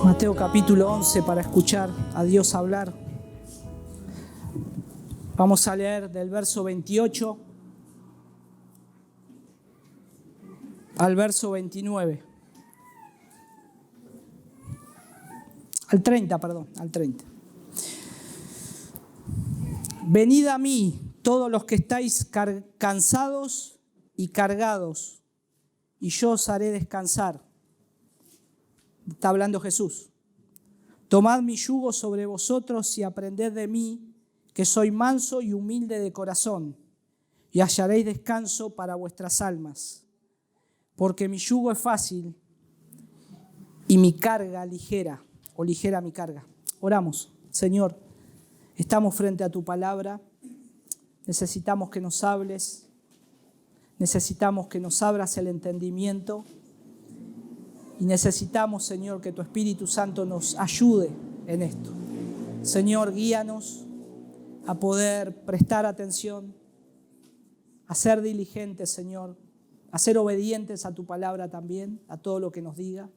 Mateo capítulo 11 para escuchar a Dios hablar. Vamos a leer del verso 28 al verso 29. Al 30. Venid a mí, todos los que estáis cansados y cargados, y yo os haré descansar. Está hablando Jesús. Tomad mi yugo sobre vosotros y aprended de mí, que soy manso y humilde de corazón, y hallaréis descanso para vuestras almas. Porque mi yugo es fácil y mi carga ligera, o ligera mi carga. Oramos. Señor, estamos frente a tu palabra. Necesitamos que nos hables. Necesitamos que nos abras el entendimiento. Y necesitamos, Señor, que tu Espíritu Santo nos ayude en esto. Señor, guíanos a poder prestar atención, a ser diligentes, Señor, a ser obedientes a tu palabra también, a todo lo que nos diga.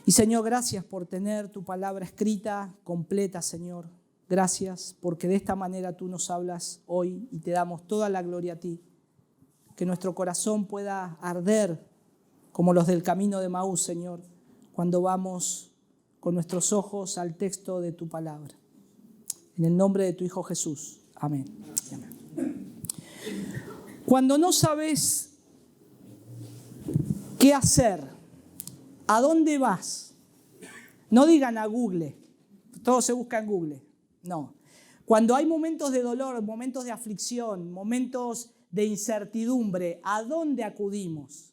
Y, Señor, gracias por tener tu palabra escrita, completa, Señor. Gracias porque de esta manera tú nos hablas hoy y te damos toda la gloria a ti. Que nuestro corazón pueda arder como los del camino de Maús, Señor, cuando vamos con nuestros ojos al texto de tu palabra. En el nombre de tu Hijo Jesús. Amén. Amén. Cuando no sabes qué hacer, ¿a dónde vas? No digan a Google. Todo se busca en Google. No. Cuando hay momentos de dolor, momentos de aflicción, momentos de incertidumbre, ¿a dónde acudimos?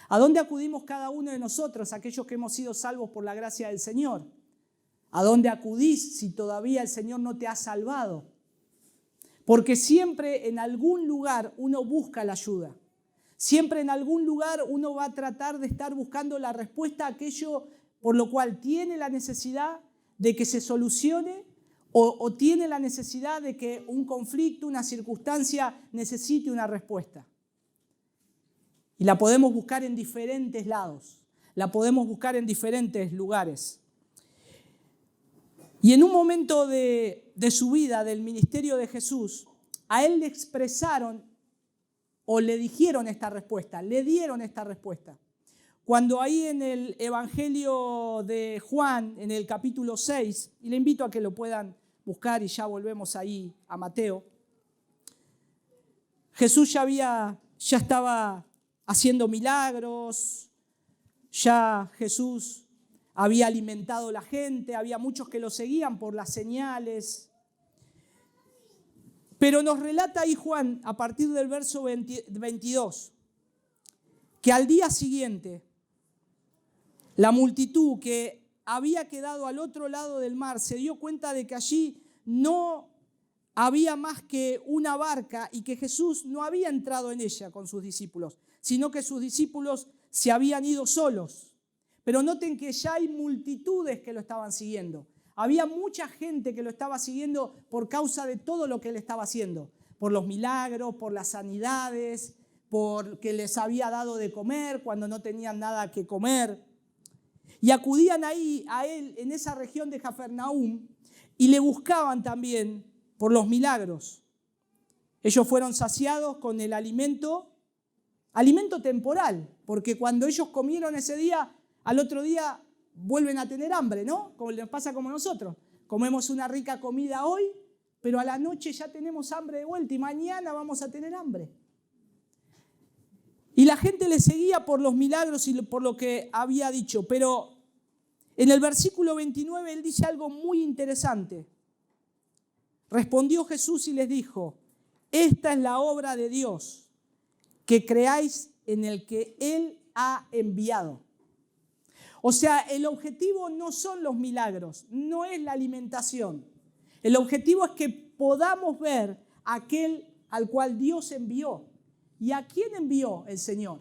¿A dónde acudimos cada uno de nosotros, aquellos que hemos sido salvos por la gracia del Señor? ¿A dónde acudís si todavía el Señor no te ha salvado? Porque siempre en algún lugar uno busca la ayuda. Siempre en algún lugar uno va a tratar de estar buscando la respuesta a aquello por lo cual tiene la necesidad de que se solucione o tiene la necesidad de que un conflicto, una circunstancia necesite una respuesta. Y la podemos buscar en diferentes lados, la podemos buscar en diferentes lugares. Y en un momento de su vida, del ministerio de Jesús, a él le expresaron o le dijeron esta respuesta, le dieron esta respuesta. Cuando ahí en el Evangelio de Juan, en el capítulo 6, y le invito a que lo puedan buscar y ya volvemos ahí a Mateo, Jesús ya estaba haciendo milagros, ya Jesús había alimentado a la gente, había muchos que lo seguían por las señales. Pero nos relata ahí Juan, a partir del verso 22, que al día siguiente, la multitud que había quedado al otro lado del mar se dio cuenta de que allí no había más que una barca y que Jesús no había entrado en ella con sus discípulos, sino que sus discípulos se habían ido solos. Pero noten que ya hay multitudes que lo estaban siguiendo. Había mucha gente que lo estaba siguiendo por causa de todo lo que él estaba haciendo, por los milagros, por las sanidades, porque les había dado de comer cuando no tenían nada que comer. Y acudían ahí a él en esa región de Cafarnaúm y le buscaban también por los milagros. Ellos fueron saciados con el alimento temporal, porque cuando ellos comieron ese día, al otro día vuelven a tener hambre, ¿no? Como les pasa como nosotros. Comemos una rica comida hoy, pero a la noche ya tenemos hambre de vuelta y mañana vamos a tener hambre. Y la gente le seguía por los milagros y por lo que había dicho, pero en el versículo 29 él dice algo muy interesante. Respondió Jesús y les dijo: esta es la obra de Dios, que creáis en el que Él ha enviado. O sea, el objetivo no son los milagros, no es la alimentación. El objetivo es que podamos ver a aquel al cual Dios envió. ¿Y a quién envió el Señor?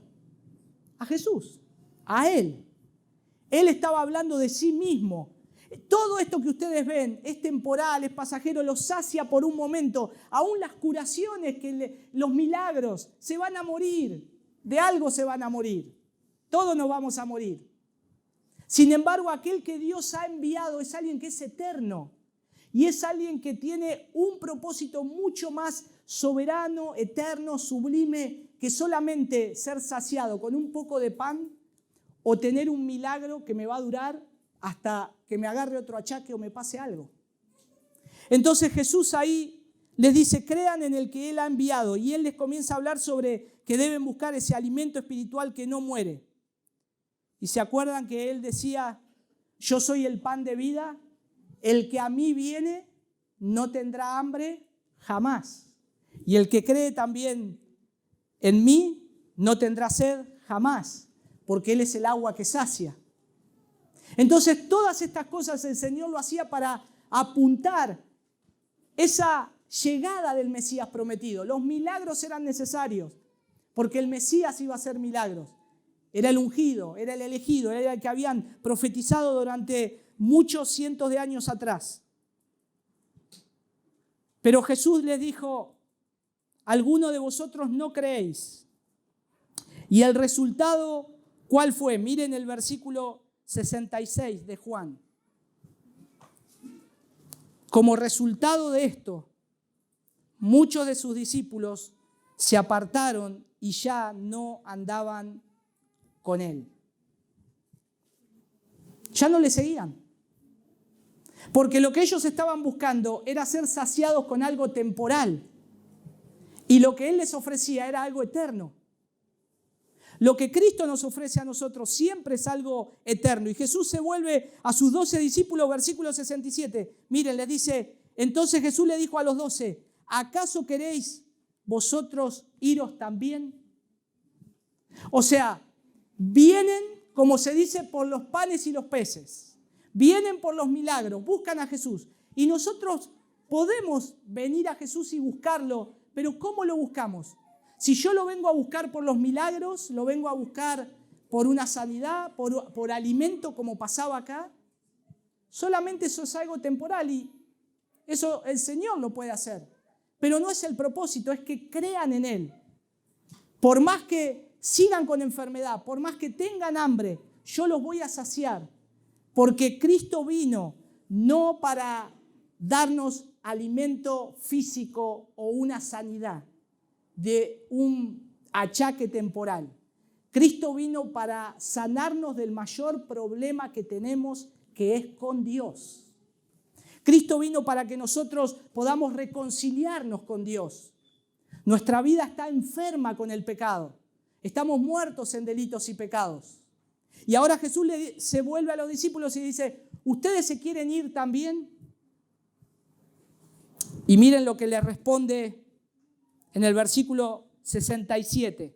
A Jesús, a Él. Él estaba hablando de sí mismo. Todo esto que ustedes ven es temporal, es pasajero, lo sacia por un momento. Aún las curaciones, los milagros, se van a morir. De algo se van a morir. Todos nos vamos a morir. Sin embargo, aquel que Dios ha enviado es alguien que es eterno y es alguien que tiene un propósito mucho más soberano, eterno, sublime, que solamente ser saciado con un poco de pan o tener un milagro que me va a durar hasta que me agarre otro achaque o me pase algo. Entonces Jesús ahí les dice, crean en el que Él ha enviado, y Él les comienza a hablar sobre que deben buscar ese alimento espiritual que no muere. Y se acuerdan que Él decía, yo soy el pan de vida, el que a mí viene no tendrá hambre jamás. Y el que cree también en mí no tendrá sed jamás, porque Él es el agua que sacia. Entonces todas estas cosas el Señor lo hacía para apuntar esa llegada del Mesías prometido. Los milagros eran necesarios, porque el Mesías iba a hacer milagros. Era el ungido, era el elegido, era el que habían profetizado durante muchos cientos de años atrás. Pero Jesús les dijo, algunos de vosotros no creéis. Y el resultado, ¿cuál fue? Miren el versículo 66 de Juan. Como resultado de esto, muchos de sus discípulos se apartaron y ya no andaban con Él. Ya no le seguían. Porque lo que ellos estaban buscando era ser saciados con algo temporal. Y lo que Él les ofrecía era algo eterno. Lo que Cristo nos ofrece a nosotros siempre es algo eterno. Y Jesús se vuelve a sus 12 discípulos, versículo 67. Miren, les dice, entonces Jesús le dijo a los 12, ¿acaso queréis vosotros iros también? O sea, vienen, como se dice, por los panes y los peces. Vienen por los milagros, buscan a Jesús. Y nosotros podemos venir a Jesús y buscarlo, pero ¿cómo lo buscamos? Si yo lo vengo a buscar por los milagros, lo vengo a buscar por una sanidad, por alimento como pasaba acá, solamente eso es algo temporal y eso el Señor lo puede hacer. Pero no es el propósito, es que crean en Él. Por más que sigan con enfermedad, por más que tengan hambre, yo los voy a saciar. Porque Cristo vino no para darnos alimento físico o una sanidad de un achaque temporal. Cristo vino para sanarnos del mayor problema que tenemos, que es con Dios. Cristo vino para que nosotros podamos reconciliarnos con Dios. Nuestra vida está enferma con el pecado. Estamos muertos en delitos y pecados. Y ahora Jesús se vuelve a los discípulos y dice, ¿ustedes se quieren ir también? Y miren lo que le responde en el versículo 67.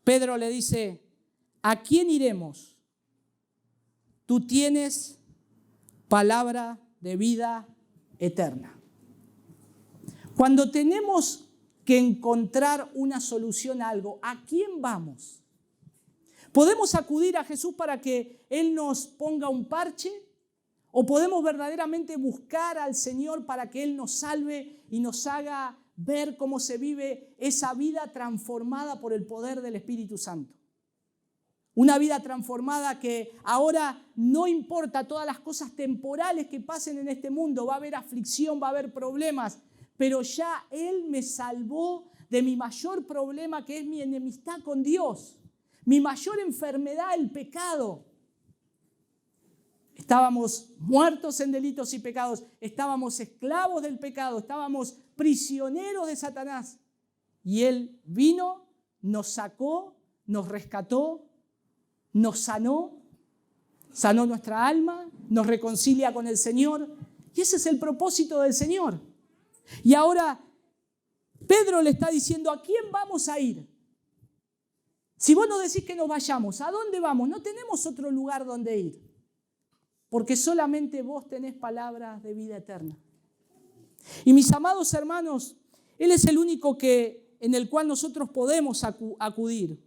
Pedro le dice, ¿a quién iremos? Tú tienes palabra de vida eterna. Cuando tenemos que encontrar una solución a algo, ¿a quién vamos? ¿Podemos acudir a Jesús para que Él nos ponga un parche? ¿O podemos verdaderamente buscar al Señor para que Él nos salve y nos haga ver cómo se vive esa vida transformada por el poder del Espíritu Santo? Una vida transformada que ahora no importa todas las cosas temporales que pasen en este mundo, va a haber aflicción, va a haber problemas, pero ya Él me salvó de mi mayor problema, que es mi enemistad con Dios, mi mayor enfermedad, el pecado. Estábamos muertos en delitos y pecados, estábamos esclavos del pecado, estábamos prisioneros de Satanás. Y Él vino, nos sacó, nos rescató, nos sanó nuestra alma, nos reconcilia con el Señor. Y ese es el propósito del Señor. Y ahora Pedro le está diciendo, ¿a quién vamos a ir? Si vos nos decís que nos vayamos, ¿a dónde vamos? No tenemos otro lugar donde ir. Porque solamente vos tenés palabras de vida eterna. Y mis amados hermanos, Él es el único en el cual nosotros podemos acudir.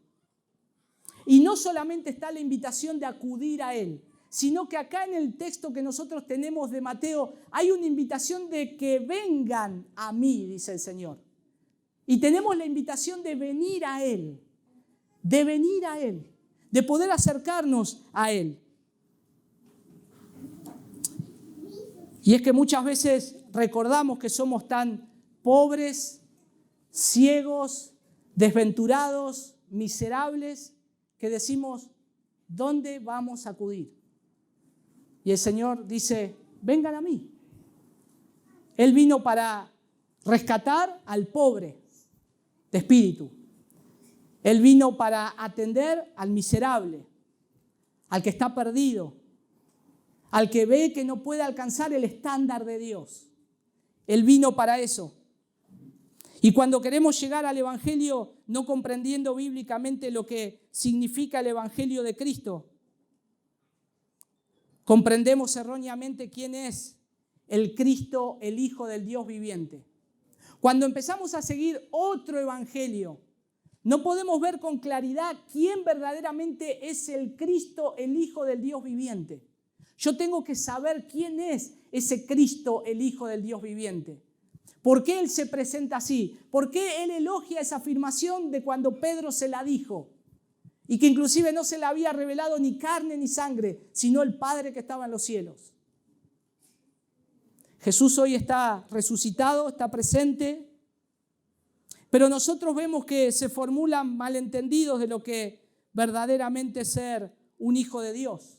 Y no solamente está la invitación de acudir a Él, sino que acá en el texto que nosotros tenemos de Mateo hay una invitación de que vengan a mí, dice el Señor. Y tenemos la invitación de venir a Él, de poder acercarnos a Él. Y es que muchas veces recordamos que somos tan pobres, ciegos, desventurados, miserables, que decimos, ¿dónde vamos a acudir? Y el Señor dice, vengan a mí. Él vino para rescatar al pobre de espíritu. Él vino para atender al miserable, al que está perdido, al que ve que no puede alcanzar el estándar de Dios. Él vino para eso. Y cuando queremos llegar al Evangelio no comprendiendo bíblicamente lo que significa el Evangelio de Cristo, comprendemos erróneamente quién es el Cristo, el Hijo del Dios viviente. Cuando empezamos a seguir otro evangelio, no podemos ver con claridad quién verdaderamente es el Cristo, el Hijo del Dios viviente. Yo tengo que saber quién es ese Cristo, el Hijo del Dios viviente. ¿Por qué Él se presenta así? ¿Por qué Él elogia esa afirmación de cuando Pedro se la dijo? Y que inclusive no se la había revelado ni carne ni sangre, sino el Padre que estaba en los cielos. Jesús hoy está resucitado, está presente, pero nosotros vemos que se formulan malentendidos de lo que verdaderamente es ser un hijo de Dios.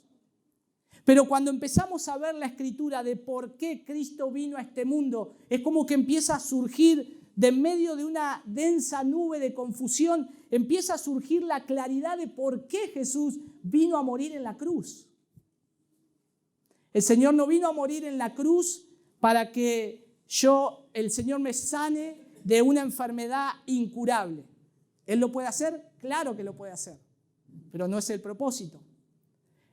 Pero cuando empezamos a ver la escritura de por qué Cristo vino a este mundo, es como que empieza a surgir de en medio de una densa nube de confusión, empieza a surgir la claridad de por qué Jesús vino a morir en la cruz. El Señor no vino a morir en la cruz para que el Señor me sane de una enfermedad incurable. ¿Él lo puede hacer? Claro que lo puede hacer, pero no es el propósito.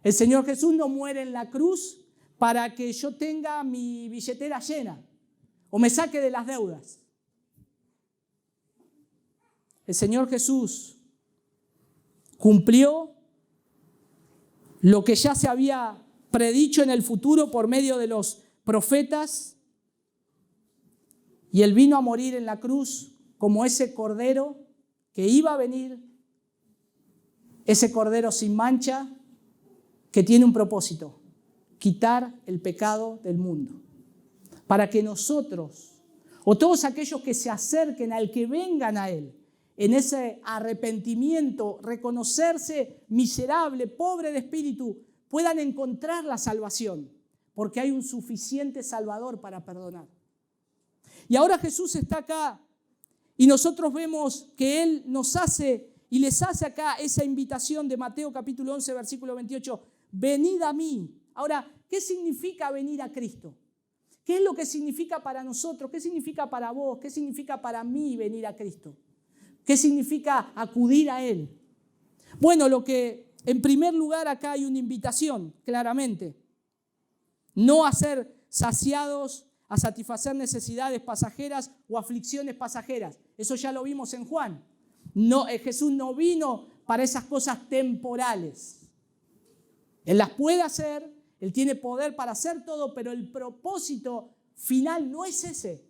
El Señor Jesús no muere en la cruz para que yo tenga mi billetera llena o me saque de las deudas. El Señor Jesús cumplió lo que ya se había predicho en el futuro por medio de los profetas, y Él vino a morir en la cruz como ese cordero que iba a venir, ese cordero sin mancha que tiene un propósito: quitar el pecado del mundo, para que nosotros o todos aquellos que se acerquen al que vengan a Él en ese arrepentimiento, reconocerse miserable, pobre de espíritu, puedan encontrar la salvación, porque hay un suficiente Salvador para perdonar. Y ahora Jesús está acá y nosotros vemos que Él nos hace y les hace acá esa invitación de Mateo capítulo 11, versículo 28, venid a mí. Ahora, ¿qué significa venir a Cristo? ¿Qué es lo que significa para nosotros? ¿Qué significa para vos? ¿Qué significa para mí venir a Cristo? ¿Qué significa acudir a Él? Bueno, en primer lugar acá hay una invitación, claramente. No a ser saciados, a satisfacer necesidades pasajeras o aflicciones pasajeras. Eso ya lo vimos en Juan. No, Jesús no vino para esas cosas temporales. Él las puede hacer, Él tiene poder para hacer todo, pero el propósito final no es ese.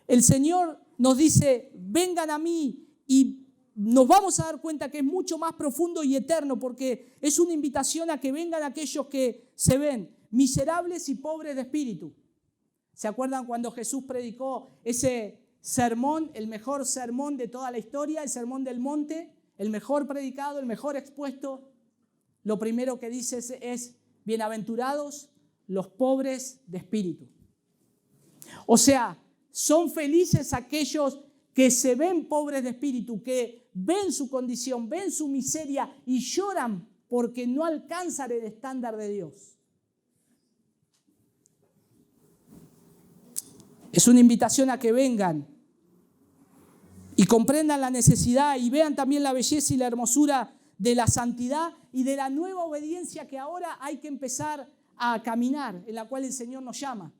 El Señor nos dice, vengan a mí, y nos vamos a dar cuenta que es mucho más profundo y eterno, porque es una invitación a que vengan aquellos que se ven miserables y pobres de espíritu. ¿Se acuerdan cuando Jesús predicó ese sermón, el mejor sermón de toda la historia, el sermón del monte, el mejor predicado, el mejor expuesto? Lo primero que dice es bienaventurados los pobres de espíritu. O sea, son felices aquellos que se ven pobres de espíritu, que ven su condición, ven su miseria y lloran porque no alcanzan el estándar de Dios. Es una invitación a que vengan y comprendan la necesidad y vean también la belleza y la hermosura de la santidad y de la nueva obediencia que ahora hay que empezar a caminar, en la cual el Señor nos llama.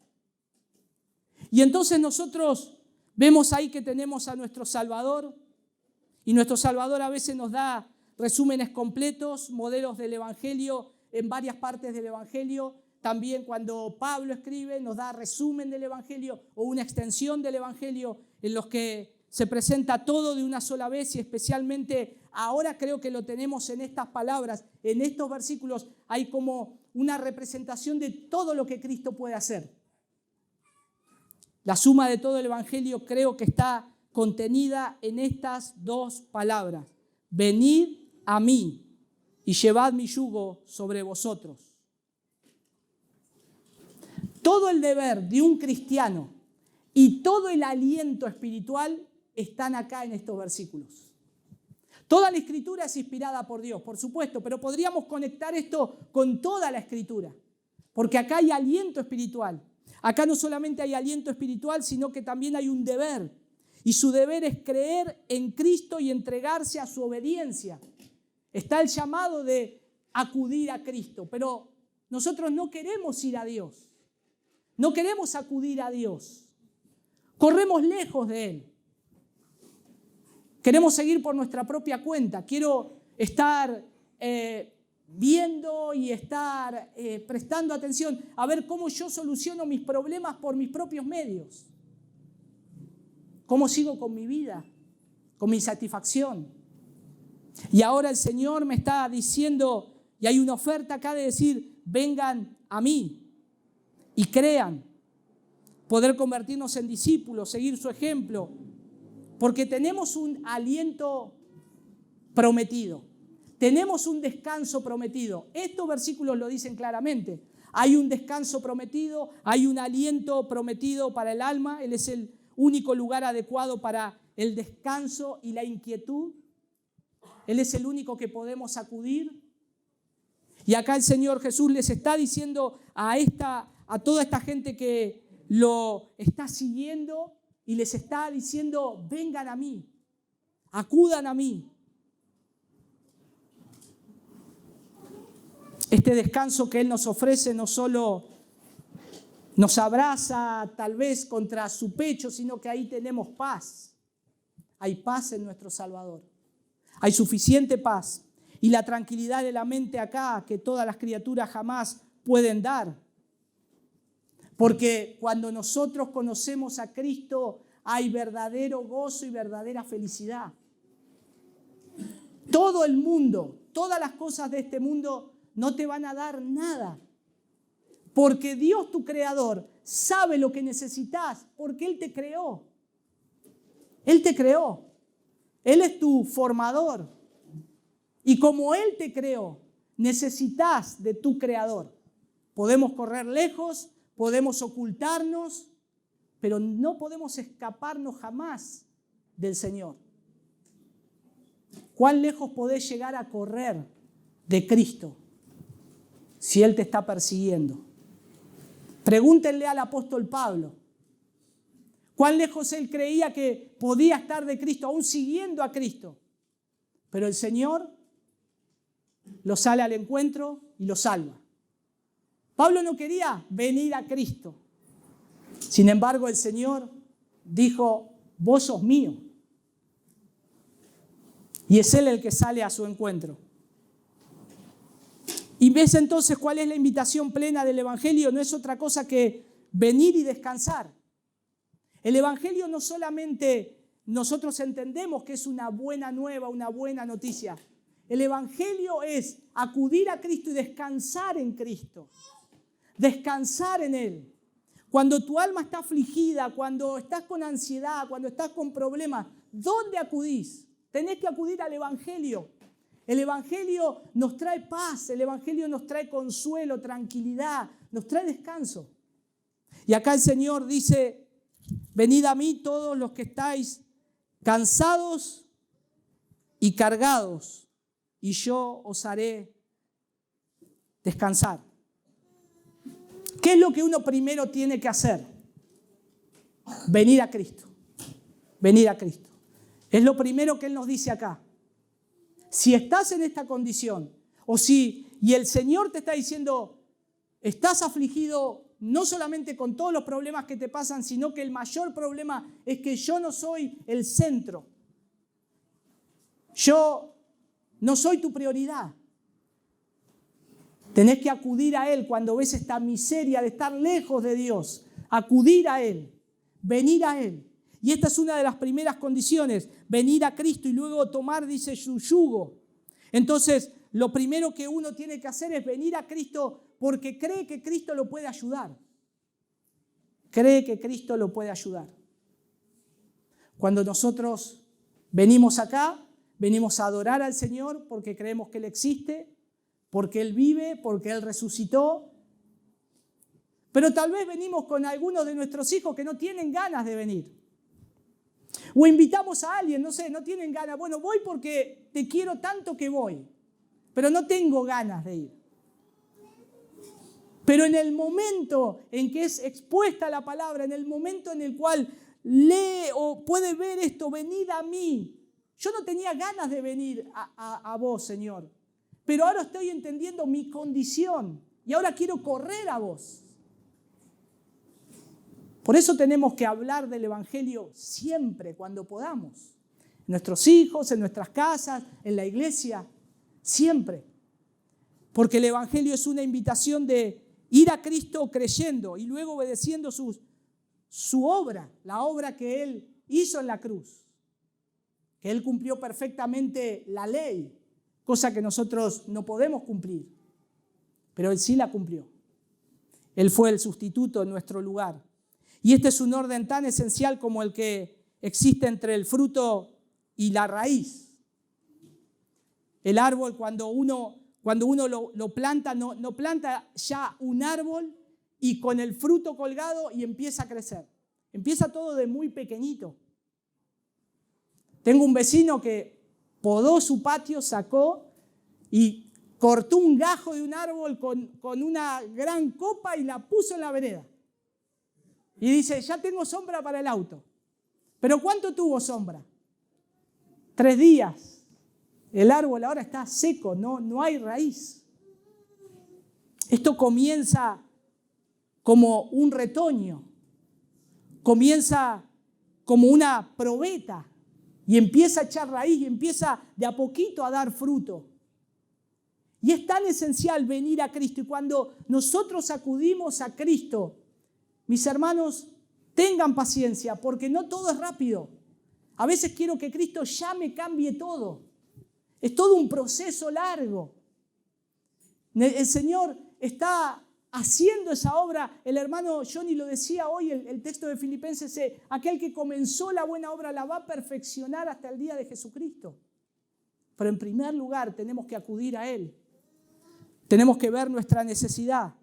Y entonces nosotros vemos ahí que tenemos a nuestro Salvador, y nuestro Salvador a veces nos da resúmenes completos, modelos del Evangelio en varias partes del Evangelio. También cuando Pablo escribe nos da resumen del Evangelio o una extensión del Evangelio en los que se presenta todo de una sola vez y especialmente ahora creo que lo tenemos en estas palabras, en estos versículos, hay como una representación de todo lo que Cristo puede hacer. La suma de todo el Evangelio creo que está contenida en estas dos palabras. Venid a mí y llevad mi yugo sobre vosotros. Todo el deber de un cristiano y todo el aliento espiritual están acá en estos versículos. Toda la Escritura es inspirada por Dios, por supuesto, pero podríamos conectar esto con toda la Escritura, porque acá hay aliento espiritual. Acá no solamente hay aliento espiritual, sino que también hay un deber. Y su deber es creer en Cristo y entregarse a su obediencia. Está el llamado de acudir a Cristo, pero nosotros no queremos ir a Dios. No queremos acudir a Dios. Corremos lejos de Él. Queremos seguir por nuestra propia cuenta. Quiero estar viendo y estar prestando atención a ver cómo yo soluciono mis problemas por mis propios medios. ¿Cómo sigo con mi vida? Con mi satisfacción. Y ahora el Señor me está diciendo, y hay una oferta acá de decir, vengan a mí y crean. Poder convertirnos en discípulos, seguir su ejemplo. Porque tenemos un aliento prometido. Tenemos un descanso prometido. Estos versículos lo dicen claramente. Hay un descanso prometido, hay un aliento prometido para el alma. Él es el único lugar adecuado para el descanso y la inquietud. Él es el único que podemos acudir. Y acá el Señor Jesús les está diciendo a toda esta gente que lo está siguiendo y les está diciendo, vengan a mí, acudan a mí. Este descanso que Él nos ofrece no solo nos abraza tal vez contra su pecho, sino que ahí tenemos paz. Hay paz en nuestro Salvador. Hay suficiente paz y la tranquilidad de la mente acá que todas las criaturas jamás pueden dar. Porque cuando nosotros conocemos a Cristo hay verdadero gozo y verdadera felicidad. Todo el mundo, todas las cosas de este mundo no te van a dar nada. Porque Dios, tu creador, sabe lo que necesitas porque Él te creó. Él te creó. Él es tu formador. Y como Él te creó, necesitas de tu creador. Podemos correr lejos, podemos ocultarnos, pero no podemos escaparnos jamás del Señor. ¿Cuán lejos podés llegar a correr de Cristo si Él te está persiguiendo? Pregúntenle al apóstol Pablo. ¿Cuán lejos él creía que podía estar de Cristo, aún siguiendo a Cristo? Pero el Señor lo sale al encuentro y lo salva. Pablo no quería venir a Cristo. Sin embargo, el Señor dijo, vos sos mío. Y es Él el que sale a su encuentro. Y ves entonces cuál es la invitación plena del Evangelio. No es otra cosa que venir y descansar. El Evangelio no solamente nosotros entendemos que es una buena nueva, una buena noticia. El Evangelio es acudir a Cristo y descansar en Cristo. Descansar en Él. Cuando tu alma está afligida, cuando estás con ansiedad, cuando estás con problemas, ¿dónde acudís? Tenés que acudir al Evangelio. El Evangelio nos trae paz, el Evangelio nos trae consuelo, tranquilidad, nos trae descanso. Y acá el Señor dice, venid a mí todos los que estáis cansados y cargados, y yo os haré descansar. ¿Qué es lo que uno primero tiene que hacer? Venir a Cristo. Venir a Cristo. Es lo primero que Él nos dice acá. Si estás en esta condición, y el Señor te está diciendo, estás afligido no solamente con todos los problemas que te pasan, sino que el mayor problema es que yo no soy el centro. Yo no soy tu prioridad. Tenés que acudir a Él cuando ves esta miseria de estar lejos de Dios. Acudir a Él, venir a Él. Y esta es una de las primeras condiciones, venir a Cristo y luego tomar, dice, su yugo. Entonces, lo primero que uno tiene que hacer es venir a Cristo porque cree que Cristo lo puede ayudar. Cree que Cristo lo puede ayudar. Cuando nosotros venimos acá, venimos a adorar al Señor porque creemos que Él existe, porque Él vive, porque Él resucitó. Pero tal vez venimos con algunos de nuestros hijos que no tienen ganas de venir. O invitamos a alguien, no sé, no tienen ganas. Bueno, voy porque te quiero tanto que voy, pero no tengo ganas de ir. Pero en el momento en que es expuesta la palabra, en el momento en el cual lee o puede ver esto, venid a mí. Yo no tenía ganas de venir a vos, Señor, pero ahora estoy entendiendo mi condición y ahora quiero correr a vos. Por eso tenemos que hablar del Evangelio siempre, cuando podamos. En nuestros hijos, en nuestras casas, en la iglesia, siempre. Porque el Evangelio es una invitación de ir a Cristo creyendo y luego obedeciendo su obra, la obra que Él hizo en la cruz. Que Él cumplió perfectamente la ley, cosa que nosotros no podemos cumplir. Pero Él sí la cumplió. Él fue el sustituto en nuestro lugar. Y este es un orden tan esencial como el que existe entre el fruto y la raíz. El árbol, cuando uno lo planta, no planta ya un árbol y con el fruto colgado y empieza a crecer. Empieza todo de muy pequeñito. Tengo un vecino que podó su patio, sacó y cortó un gajo de un árbol con una gran copa y la puso en la vereda. Y dice, ya tengo sombra para el auto. ¿Pero cuánto tuvo sombra? 3 días. El árbol ahora está seco, no hay raíz. Esto comienza como un retoño. Comienza como una probeta. Y empieza a echar raíz y empieza de a poquito a dar fruto. Y es tan esencial venir a Cristo. Y cuando nosotros acudimos a Cristo, mis hermanos, tengan paciencia, porque no todo es rápido. A veces quiero que Cristo ya me cambie todo. Es todo un proceso largo. El Señor está haciendo esa obra. El hermano Johnny lo decía hoy, el texto de Filipenses, aquel que comenzó la buena obra la va a perfeccionar hasta el día de Jesucristo. Pero en primer lugar tenemos que acudir a Él. Tenemos que ver nuestra necesidad.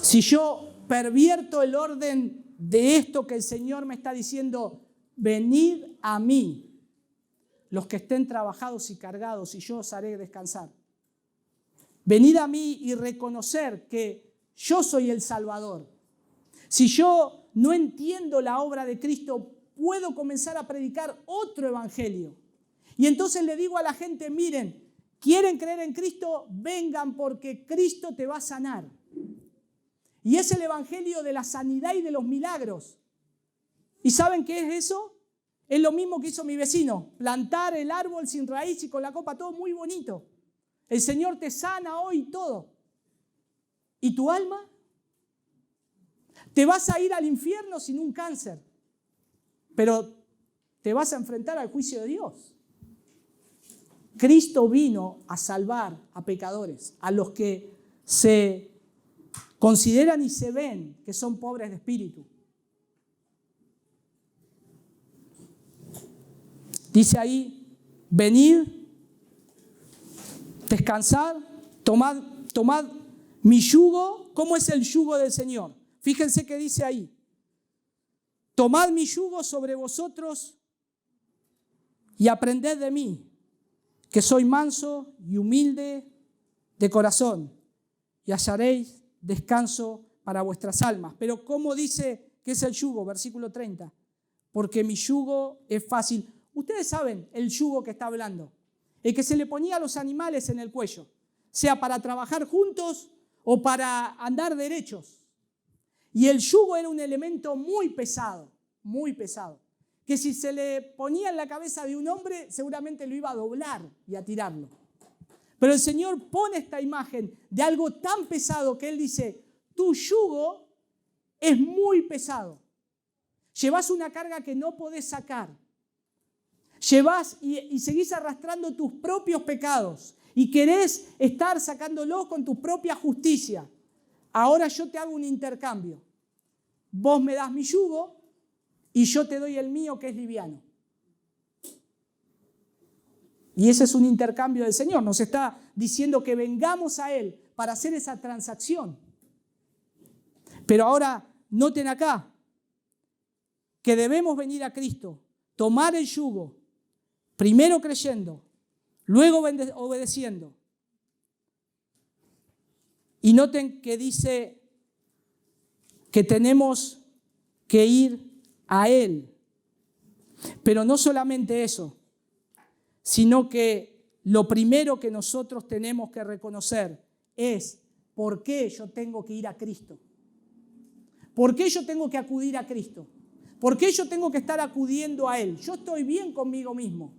Si yo pervierto el orden de esto que el Señor me está diciendo, venid a mí, los que estén trabajados y cargados, y yo os haré descansar. Venid a mí y reconocer que yo soy el Salvador. Si yo no entiendo la obra de Cristo, puedo comenzar a predicar otro evangelio. Y entonces le digo a la gente, miren, ¿quieren creer en Cristo? Vengan porque Cristo te va a sanar. Y es el evangelio de la sanidad y de los milagros. ¿Y saben qué es eso? Es lo mismo que hizo mi vecino, plantar el árbol sin raíz y con la copa, todo muy bonito. El Señor te sana hoy todo. ¿Y tu alma? Te vas a ir al infierno sin un cáncer, pero te vas a enfrentar al juicio de Dios. Cristo vino a salvar a pecadores, a los que se consideran y se ven que son pobres de espíritu. Dice ahí, venid, descansad, tomad mi yugo. ¿Cómo es el yugo del Señor? Fíjense que dice ahí, tomad mi yugo sobre vosotros y aprended de mí, que soy manso y humilde de corazón, y hallaréis descanso para vuestras almas. Pero ¿cómo dice que es el yugo? Versículo 30. Porque mi yugo es fácil. Ustedes saben el yugo que está hablando. El que se le ponía a los animales en el cuello, sea para trabajar juntos o para andar derechos. Y el yugo era un elemento muy pesado, que si se le ponía en la cabeza de un hombre, seguramente lo iba a doblar y a tirarlo. Pero el Señor pone esta imagen de algo tan pesado que Él dice, tu yugo es muy pesado. Llevas una carga que no podés sacar. Llevas y seguís arrastrando tus propios pecados y querés estar sacándolos con tu propia justicia. Ahora yo te hago un intercambio. Vos me das mi yugo y yo te doy el mío, que es liviano. Y ese es un intercambio del Señor. Nos está diciendo que vengamos a Él para hacer esa transacción. Pero ahora, noten acá, que debemos venir a Cristo, tomar el yugo, primero creyendo, luego obedeciendo. Y noten que dice que tenemos que ir a Él. Pero no solamente eso, sino que lo primero que nosotros tenemos que reconocer es por qué yo tengo que ir a Cristo. ¿Por qué yo tengo que acudir a Cristo? ¿Por qué yo tengo que estar acudiendo a Él? Yo estoy bien conmigo mismo.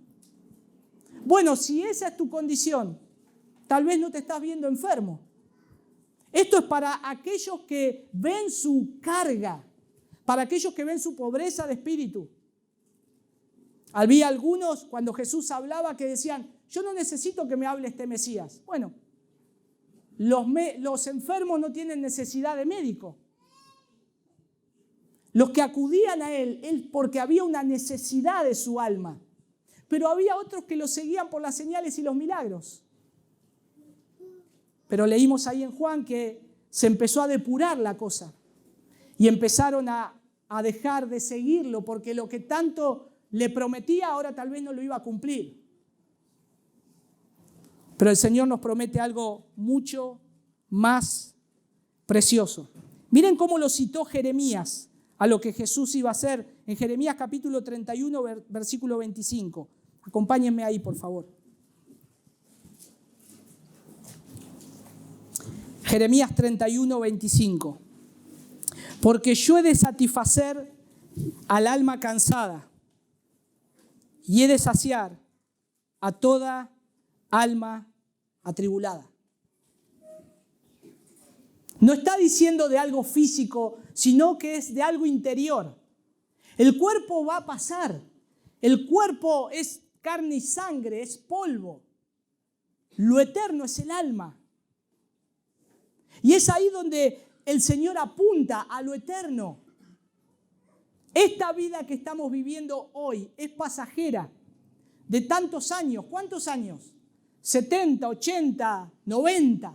Bueno, si esa es tu condición, tal vez no te estás viendo enfermo. Esto es para aquellos que ven su carga, para aquellos que ven su pobreza de espíritu. Había algunos, cuando Jesús hablaba, que decían, yo no necesito que me hable este Mesías. Bueno, los enfermos no tienen necesidad de médico. Los que acudían a Él porque había una necesidad de su alma. Pero había otros que lo seguían por las señales y los milagros. Pero leímos ahí en Juan que se empezó a depurar la cosa. Y empezaron a dejar de seguirlo porque lo que tanto le prometía ahora tal vez no lo iba a cumplir. Pero el Señor nos promete algo mucho más precioso. Miren cómo lo citó Jeremías a lo que Jesús iba a hacer en Jeremías capítulo 31, versículo 25. Acompáñenme ahí, por favor. Jeremías 31, 25. Porque yo he de satisfacer al alma cansada y he de saciar a toda alma atribulada. No está diciendo de algo físico, sino que es de algo interior. El cuerpo va a pasar. El cuerpo es carne y sangre, es polvo. Lo eterno es el alma. Y es ahí donde el Señor apunta a lo eterno. Esta vida que estamos viviendo hoy es pasajera, de tantos años. ¿Cuántos años? 70, 80, 90,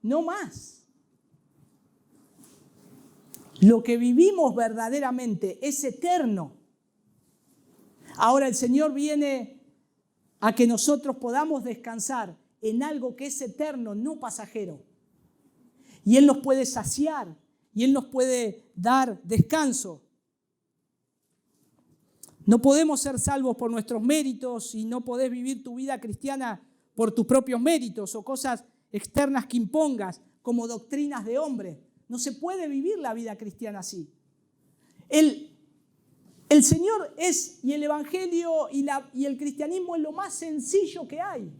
no más. Lo que vivimos verdaderamente es eterno. Ahora el Señor viene a que nosotros podamos descansar en algo que es eterno, no pasajero. Y Él nos puede saciar y Él nos puede dar descanso. No podemos ser salvos por nuestros méritos y no podés vivir tu vida cristiana por tus propios méritos o cosas externas que impongas como doctrinas de hombre. No se puede vivir la vida cristiana así. El Señor es, y el Evangelio y el cristianismo es lo más sencillo que hay.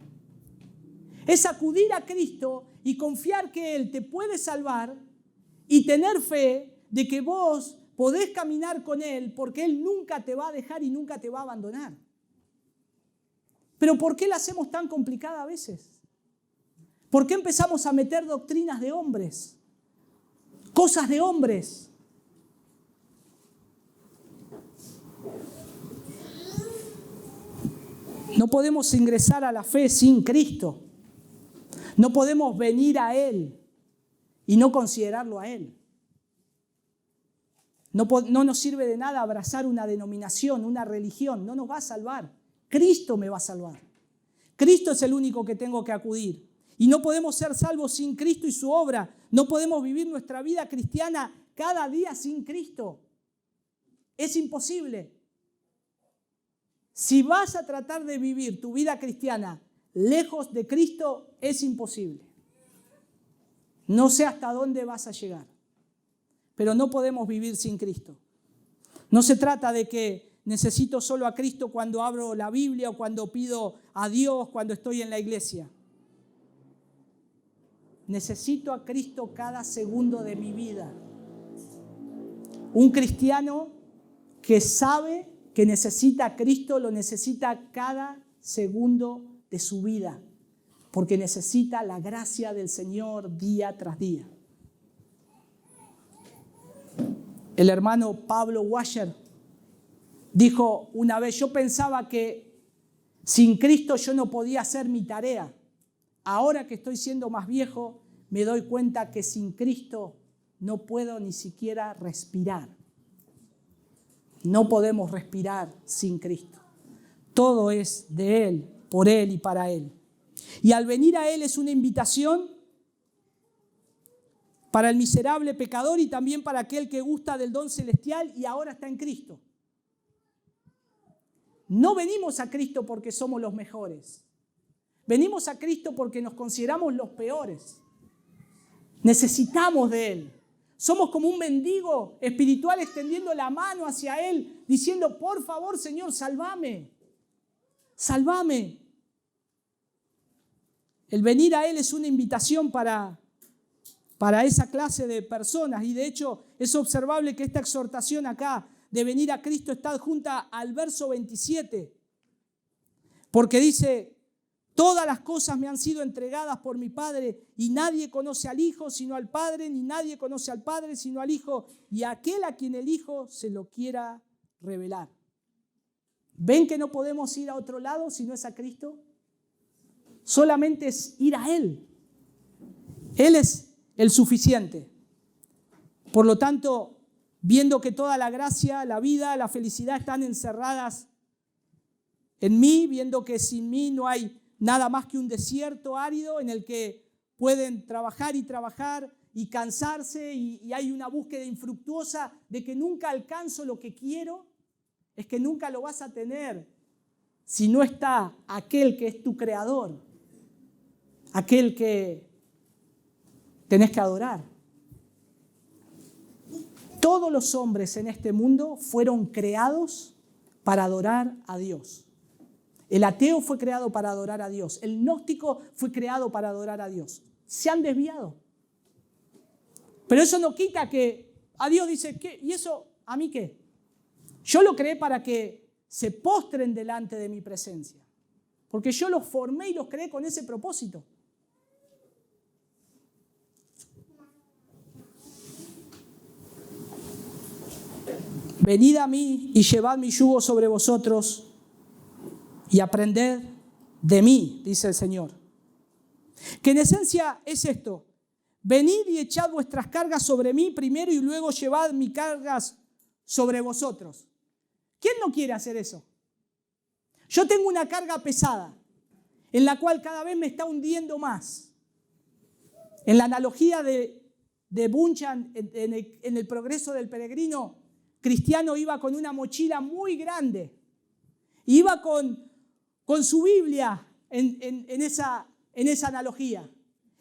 Es acudir a Cristo y confiar que Él te puede salvar y tener fe de que vos podés caminar con Él porque Él nunca te va a dejar y nunca te va a abandonar. Pero ¿por qué la hacemos tan complicada a veces? ¿Por qué empezamos a meter doctrinas de hombres? Cosas de hombres. No podemos ingresar a la fe sin Cristo. No podemos venir a Él y no considerarlo a Él. No nos sirve de nada abrazar una denominación, una religión. No nos va a salvar. Cristo me va a salvar. Cristo es el único que tengo que acudir. Y no podemos ser salvos sin Cristo y su obra. No podemos vivir nuestra vida cristiana cada día sin Cristo. Es imposible. Si vas a tratar de vivir tu vida cristiana lejos de Cristo, es imposible. No sé hasta dónde vas a llegar, pero no podemos vivir sin Cristo. No se trata de que necesito solo a Cristo cuando abro la Biblia o cuando pido a Dios cuando estoy en la iglesia. Necesito a Cristo cada segundo de mi vida. Un cristiano que sabe que necesita a Cristo, lo necesita cada segundo de su vida, porque necesita la gracia del Señor día tras día. El hermano Pablo Washer dijo una vez: yo pensaba que sin Cristo yo no podía hacer mi tarea. Ahora que estoy siendo más viejo, me doy cuenta que sin Cristo no puedo ni siquiera respirar. No podemos respirar sin Cristo. Todo es de Él, por Él y para Él. Y al venir a Él es una invitación para el miserable pecador y también para aquel que gusta del don celestial y ahora está en Cristo. No venimos a Cristo porque somos los mejores. Venimos a Cristo porque nos consideramos los peores. Necesitamos de Él. Somos como un mendigo espiritual extendiendo la mano hacia Él, diciendo: por favor, Señor, sálvame. Sálvame. El venir a Él es una invitación para esa clase de personas. Y de hecho es observable que esta exhortación acá de venir a Cristo está adjunta al verso 27. Porque dice: todas las cosas me han sido entregadas por mi Padre, y nadie conoce al Hijo sino al Padre, ni nadie conoce al Padre sino al Hijo, y a aquel a quien el Hijo se lo quiera revelar. ¿Ven que no podemos ir a otro lado si no es a Cristo? Solamente es ir a Él. Él es el suficiente. Por lo tanto, viendo que toda la gracia, la vida, la felicidad están encerradas en mí, viendo que sin mí no hay nada más que un desierto árido en el que pueden trabajar y cansarse y hay una búsqueda infructuosa de que nunca alcanzo lo que quiero, es que nunca lo vas a tener si no está aquel que es tu creador, aquel que tenés que adorar. Todos los hombres en este mundo fueron creados para adorar a Dios. El ateo fue creado para adorar a Dios. El gnóstico fue creado para adorar a Dios. Se han desviado. Pero eso no quita que a Dios dice: ¿qué? ¿Y eso a mí qué? Yo lo creé para que se postren delante de mi presencia. Porque yo los formé y los creé con ese propósito. Venid a mí y llevad mi yugo sobre vosotros y aprended de mí, dice el Señor. Que en esencia es esto: venid y echad vuestras cargas sobre mí primero y luego llevad mis cargas sobre vosotros. ¿Quién no quiere hacer eso? Yo tengo una carga pesada en la cual cada vez me está hundiendo más. En la analogía de Bunyan, en el progreso del peregrino cristiano, iba con una mochila muy grande. Iba con su Biblia en esa analogía.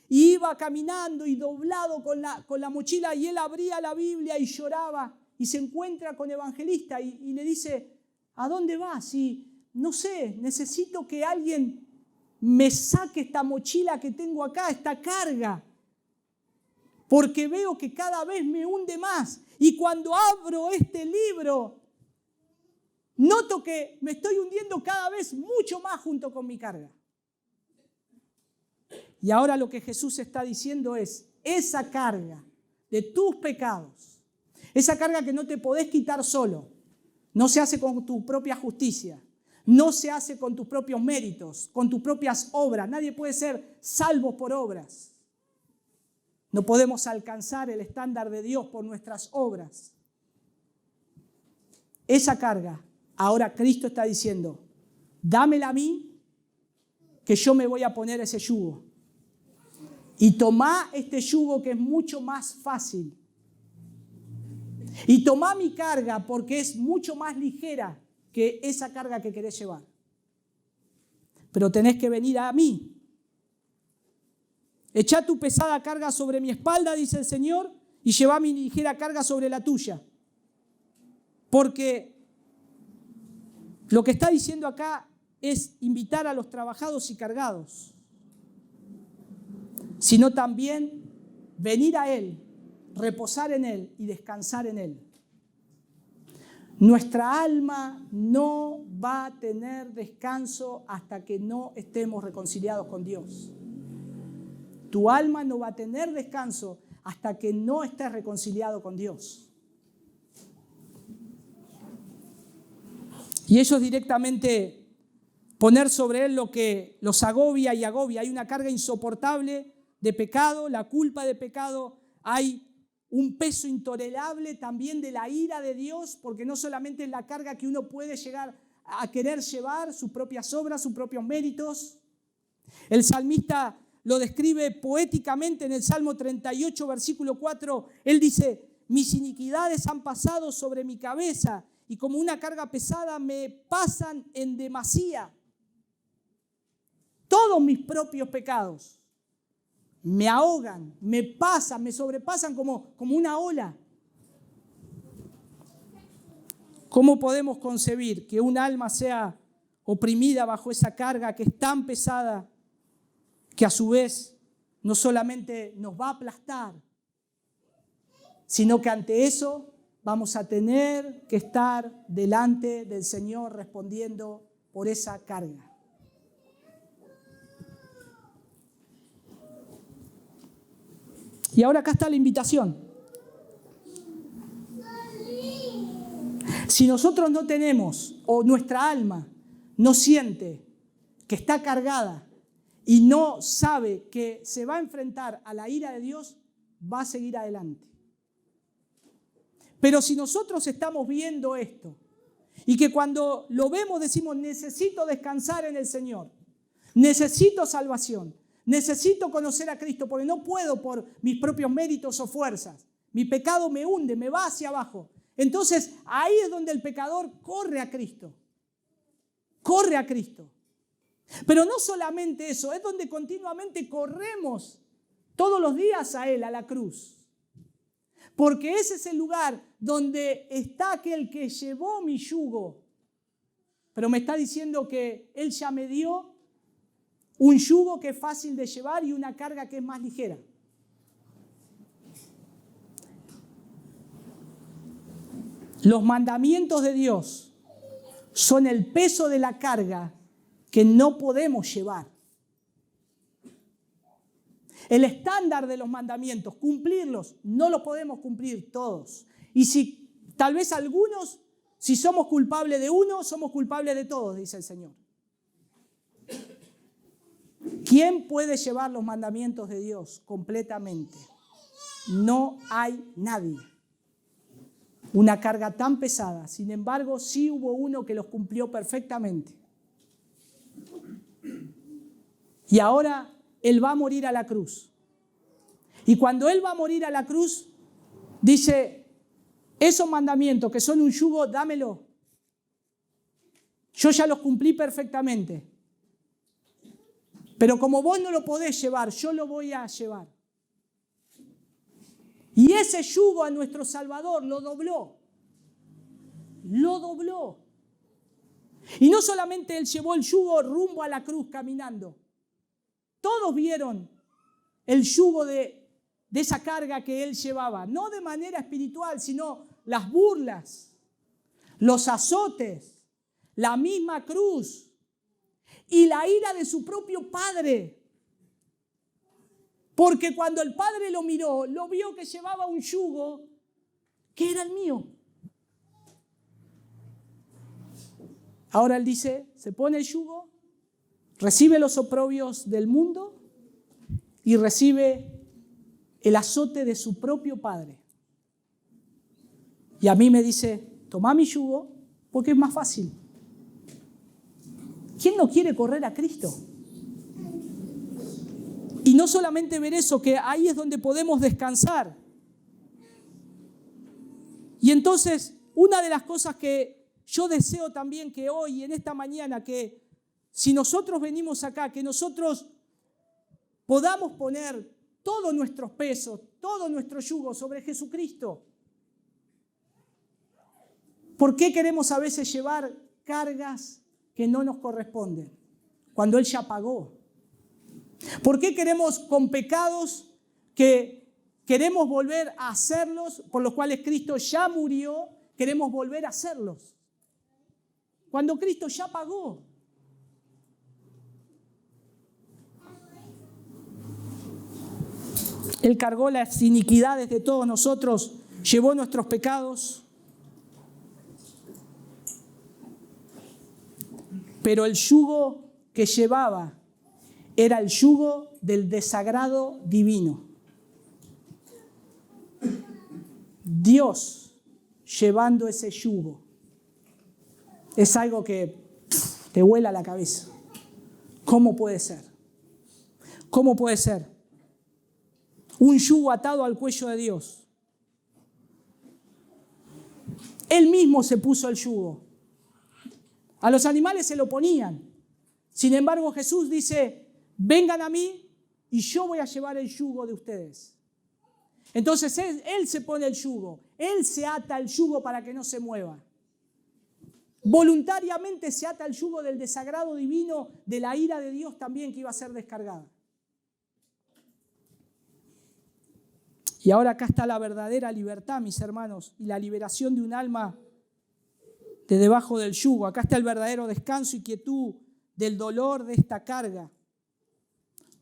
Y iba caminando y doblado con la mochila, y él abría la Biblia y lloraba. Y se encuentra con Evangelista y le dice: ¿a dónde vas? Y no sé, necesito que alguien me saque esta mochila que tengo acá, esta carga. Porque veo que cada vez me hunde más. Y cuando abro este libro, noto que me estoy hundiendo cada vez mucho más junto con mi carga. Y ahora lo que Jesús está diciendo es: esa carga de tus pecados, esa carga que no te podés quitar solo, no se hace con tu propia justicia, no se hace con tus propios méritos, con tus propias obras. Nadie puede ser salvo por obras. No podemos alcanzar el estándar de Dios por nuestras obras. Esa carga, ahora Cristo está diciendo: dámela a mí, que yo me voy a poner ese yugo. Y tomá este yugo que es mucho más fácil. Y tomá mi carga porque es mucho más ligera que esa carga que querés llevar. Pero tenés que venir a mí. Echá tu pesada carga sobre mi espalda, dice el Señor, y llevá mi ligera carga sobre la tuya. Porque lo que está diciendo acá es invitar a los trabajados y cargados, sino también venir a Él, reposar en Él y descansar en Él. Nuestra alma no va a tener descanso hasta que no estemos reconciliados con Dios. Tu alma no va a tener descanso hasta que no estés reconciliado con Dios. Y ellos directamente poner sobre él lo que los agobia y agobia. Hay una carga insoportable de pecado, la culpa de pecado. Hay un peso intolerable también de la ira de Dios, porque no solamente es la carga que uno puede llegar a querer llevar, sus propias obras, sus propios méritos. El salmista lo describe poéticamente en el Salmo 38, versículo 4. Él dice: mis iniquidades han pasado sobre mi cabeza y como una carga pesada me pasan en demasía. Todos mis propios pecados me ahogan, me pasan, me sobrepasan como una ola. ¿Cómo podemos concebir que un alma sea oprimida bajo esa carga que es tan pesada, que a su vez no solamente nos va a aplastar, sino que ante eso vamos a tener que estar delante del Señor respondiendo por esa carga? Y ahora acá está la invitación. Si nosotros no tenemos, o nuestra alma no siente que está cargada y no sabe que se va a enfrentar a la ira de Dios, va a seguir adelante. Pero si nosotros estamos viendo esto y que cuando lo vemos decimos: necesito descansar en el Señor, necesito salvación, necesito conocer a Cristo, porque no puedo por mis propios méritos o fuerzas. Mi pecado me hunde, me va hacia abajo. Entonces ahí es donde el pecador corre a Cristo. Corre a Cristo. Pero no solamente eso, es donde continuamente corremos todos los días a Él, a la cruz. Porque ese es el lugar donde está aquel que llevó mi yugo. Pero me está diciendo que Él ya me dio un yugo que es fácil de llevar y una carga que es más ligera. Los mandamientos de Dios son el peso de la carga que no podemos llevar. El estándar de los mandamientos, cumplirlos, no los podemos cumplir todos. Y si tal vez algunos, si somos culpables de uno, somos culpables de todos, dice el Señor. ¿Quién puede llevar los mandamientos de Dios completamente? No hay nadie. Una carga tan pesada. Sin embargo, sí hubo uno que los cumplió perfectamente. Y ahora Él va a morir a la cruz. Y cuando Él va a morir a la cruz, dice: esos mandamientos que son un yugo, dámelo. Yo ya los cumplí perfectamente. Pero como vos no lo podés llevar, yo lo voy a llevar. Y ese yugo a nuestro Salvador lo dobló. Lo dobló. Y no solamente Él llevó el yugo rumbo a la cruz caminando. Todos vieron el yugo de esa carga que Él llevaba. No de manera espiritual, sino las burlas, los azotes, la misma cruz y la ira de su propio Padre. Porque cuando el Padre lo miró, lo vio que llevaba un yugo que era el mío. Ahora Él dice, se pone el yugo, recibe los oprobios del mundo y recibe el azote de su propio Padre. Y a mí me dice, toma mi yugo porque es más fácil. ¿Quién no quiere correr a Cristo? Y no solamente ver eso, que ahí es donde podemos descansar. Y entonces, una de las cosas que yo deseo también que hoy, en esta mañana, que si nosotros venimos acá, que nosotros podamos poner todos nuestros pesos, todo nuestro yugo sobre Jesucristo. ¿Por qué queremos a veces llevar cargas que no nos corresponden cuando Él ya pagó? ¿Por qué queremos con pecados que queremos volver a hacerlos, por los cuales Cristo ya murió queremos volver a hacerlos. Cuando Cristo ya pagó. Él cargó las iniquidades de todos nosotros, llevó nuestros pecados. Pero el yugo que llevaba era el yugo del desagrado divino. Dios llevando ese yugo es algo que te vuela la cabeza. ¿Cómo puede ser? ¿Cómo puede ser? Un yugo atado al cuello de Dios. Él mismo se puso el yugo. A los animales se lo ponían. Sin embargo, Jesús dice, vengan a mí y yo voy a llevar el yugo de ustedes. Entonces Él se pone el yugo. Él se ata el yugo para que no se mueva. Voluntariamente se ata el yugo del desagrado divino, de la ira de Dios también que iba a ser descargada. Y ahora acá está la verdadera libertad, mis hermanos, y la liberación de un alma de debajo del yugo. Acá está el verdadero descanso y quietud del dolor de esta carga.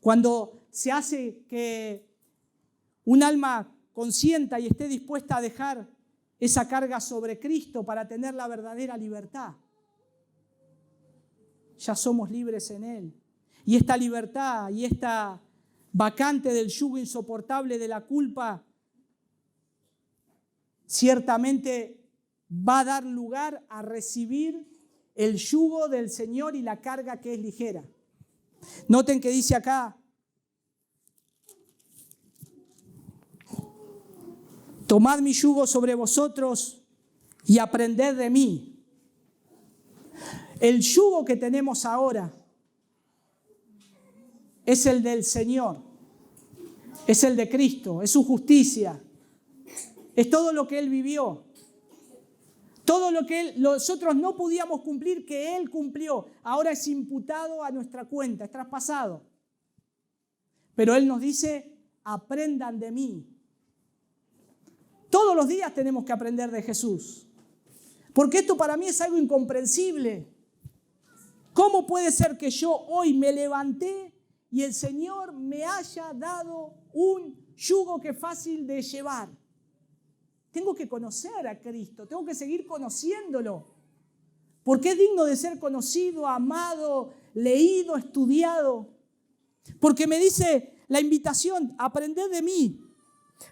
Cuando se hace que un alma consienta y esté dispuesta a dejar esa carga sobre Cristo para tener la verdadera libertad. Ya somos libres en Él. Y esta libertad y esta vacante del yugo insoportable de la culpa ciertamente va a dar lugar a recibir el yugo del Señor y la carga que es ligera. Noten que dice acá, tomad mi yugo sobre vosotros y aprended de mí. El yugo que tenemos ahora es el del Señor, es el de Cristo, es su justicia, es todo lo que Él vivió. Todo lo que nosotros no podíamos cumplir, que Él cumplió, ahora es imputado a nuestra cuenta, es traspasado. Pero Él nos dice, aprendan de mí. Todos los días tenemos que aprender de Jesús. Porque esto para mí es algo incomprensible. ¿Cómo puede ser que yo hoy me levanté y el Señor me haya dado un yugo que es fácil de llevar? Tengo que conocer a Cristo, tengo que seguir conociéndolo. Porque es digno de ser conocido, amado, leído, estudiado. Porque me dice la invitación, aprended de mí.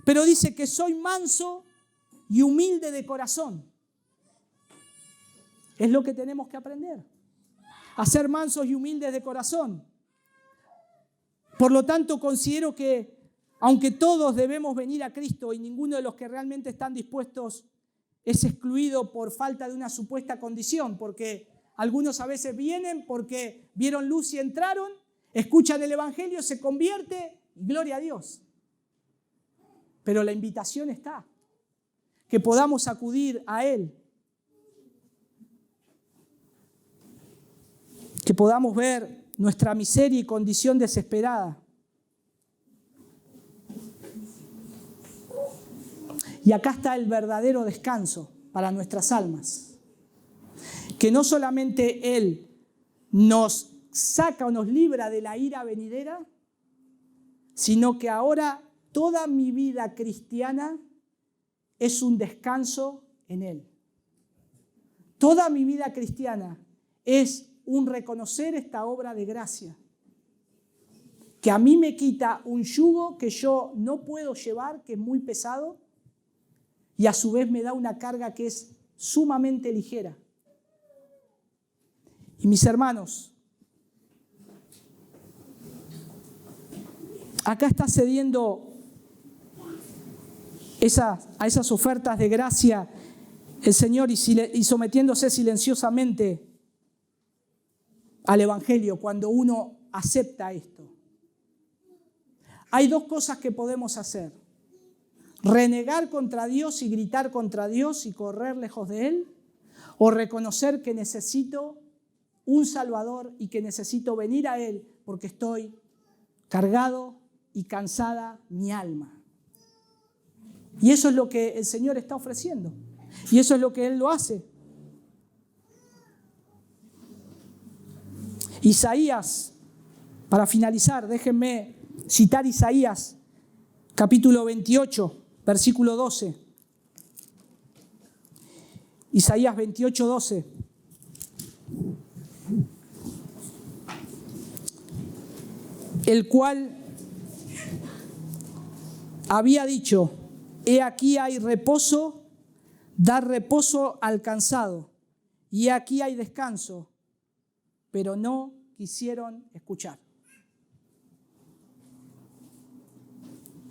Pero dice que soy manso y humilde de corazón. Es lo que tenemos que aprender. A ser mansos y humildes de corazón. Por lo tanto, considero que aunque todos debemos venir a Cristo y ninguno de los que realmente están dispuestos es excluido por falta de una supuesta condición, porque algunos a veces vienen porque vieron luz y entraron, escuchan el Evangelio, se convierte, gloria a Dios. Pero la invitación está, que podamos acudir a Él, que podamos ver nuestra miseria y condición desesperada. Y acá está el verdadero descanso para nuestras almas. Que no solamente Él nos saca o nos libra de la ira venidera, sino que ahora toda mi vida cristiana es un descanso en Él. Toda mi vida cristiana es un reconocer esta obra de gracia. Que a mí me quita un yugo que yo no puedo llevar, que es muy pesado, y a su vez me da una carga que es sumamente ligera. Y mis hermanos, acá está cediendo a esas ofertas de gracia el Señor y sometiéndose silenciosamente al Evangelio cuando uno acepta esto. Hay dos cosas que podemos hacer. Renegar contra Dios y gritar contra Dios y correr lejos de Él, o reconocer que necesito un Salvador y que necesito venir a Él porque estoy cargado y cansada mi alma. Y eso es lo que el Señor está ofreciendo. Y eso es lo que Él lo hace. Isaías, para finalizar, déjenme citar Isaías, capítulo 28, versículo 12. Isaías 28, 12. El cual había dicho: he aquí hay reposo, dar reposo al cansado, y aquí hay descanso, pero no quisieron escuchar.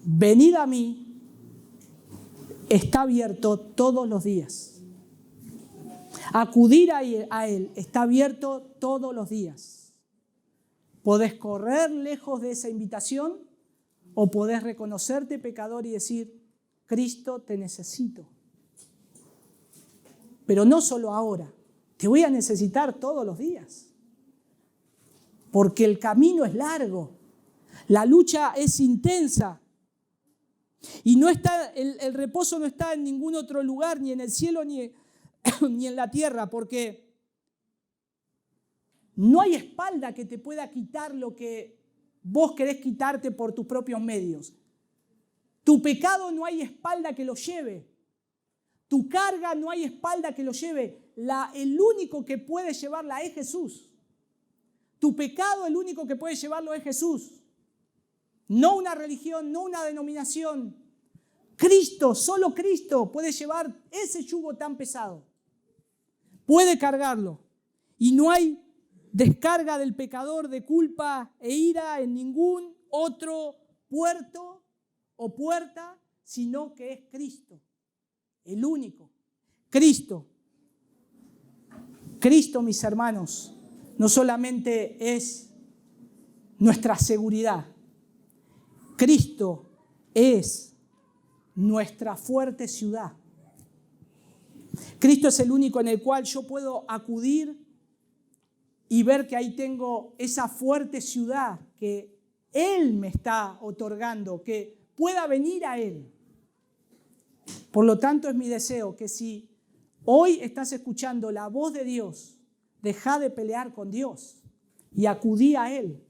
Venid a mí, está abierto todos los días. Acudir a Él está abierto todos los días. Podés correr lejos de esa invitación o podés reconocerte pecador y decir: Cristo, te necesito. Pero no solo ahora, te voy a necesitar todos los días. Porque el camino es largo, la lucha es intensa. Y no está, el reposo no está en ningún otro lugar, ni en el cielo ni en la tierra, porque no hay espalda que te pueda quitar lo que vos querés quitarte por tus propios medios. Tu pecado no hay espalda que lo lleve. Tu carga no hay espalda que lo lleve. El único que puede llevarla es Jesús. Tu pecado, el único que puede llevarlo es Jesús. No una religión, no una denominación. Cristo, solo Cristo puede llevar ese yugo tan pesado. Puede cargarlo. Y no hay descarga del pecador de culpa e ira en ningún otro puerto o puerta, sino que es Cristo. El único. Cristo. Cristo, mis hermanos, no solamente es nuestra seguridad. Cristo es nuestra fuerte ciudad. Cristo es el único en el cual yo puedo acudir y ver que ahí tengo esa fuerte ciudad que Él me está otorgando, que pueda venir a Él. Por lo tanto, es mi deseo que si hoy estás escuchando la voz de Dios, deja de pelear con Dios y acudí a Él.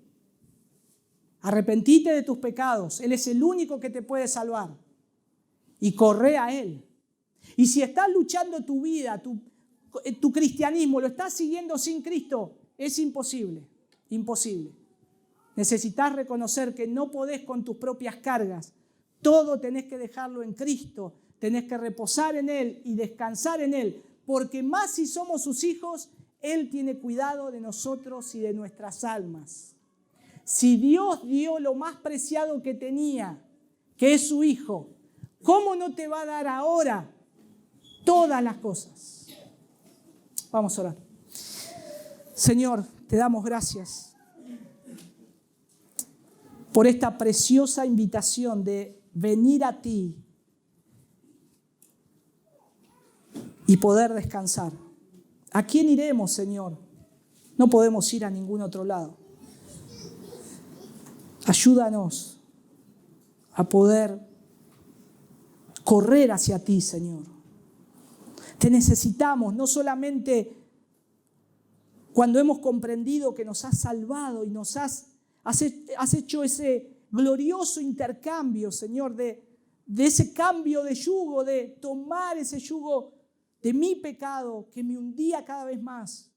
Arrepentite de tus pecados. Él es el único que te puede salvar. Y corre a Él. Y si estás luchando tu vida, tu cristianismo, lo estás siguiendo sin Cristo, es imposible. Imposible. Necesitas reconocer que no podés con tus propias cargas. Todo tenés que dejarlo en Cristo. Tenés que reposar en Él y descansar en Él. Porque más si somos sus hijos, Él tiene cuidado de nosotros y de nuestras almas. Si Dios dio lo más preciado que tenía, que es su Hijo, ¿cómo no te va a dar ahora todas las cosas? Vamos a orar. Señor, te damos gracias por esta preciosa invitación de venir a ti y poder descansar. ¿A quién iremos, Señor? No podemos ir a ningún otro lado. Ayúdanos a poder correr hacia ti, Señor. Te necesitamos, no solamente cuando hemos comprendido que nos has salvado y nos has hecho ese glorioso intercambio, Señor, de ese cambio de yugo, de tomar ese yugo de mi pecado que me hundía cada vez más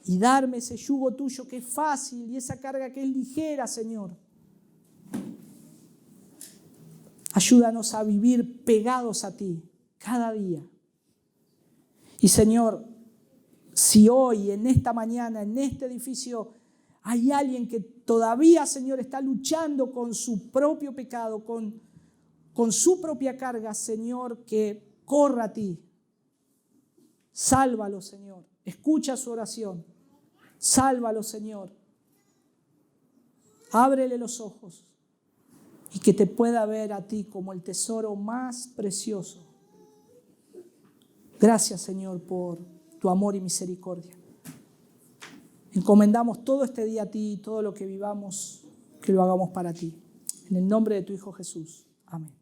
y darme ese yugo tuyo que es fácil y esa carga que es ligera, Señor. Ayúdanos a vivir pegados a ti cada día. Y Señor, si hoy, en esta mañana, en este edificio, hay alguien que todavía, Señor, está luchando con su propio pecado, con su propia carga, Señor, que corra a ti. Sálvalo, Señor. Escucha su oración. Sálvalo, Señor. Ábrele los ojos y que te pueda ver a ti como el tesoro más precioso. Gracias, Señor, por tu amor y misericordia. Encomendamos todo este día a ti y todo lo que vivamos, que lo hagamos para ti. En el nombre de tu Hijo Jesús. Amén.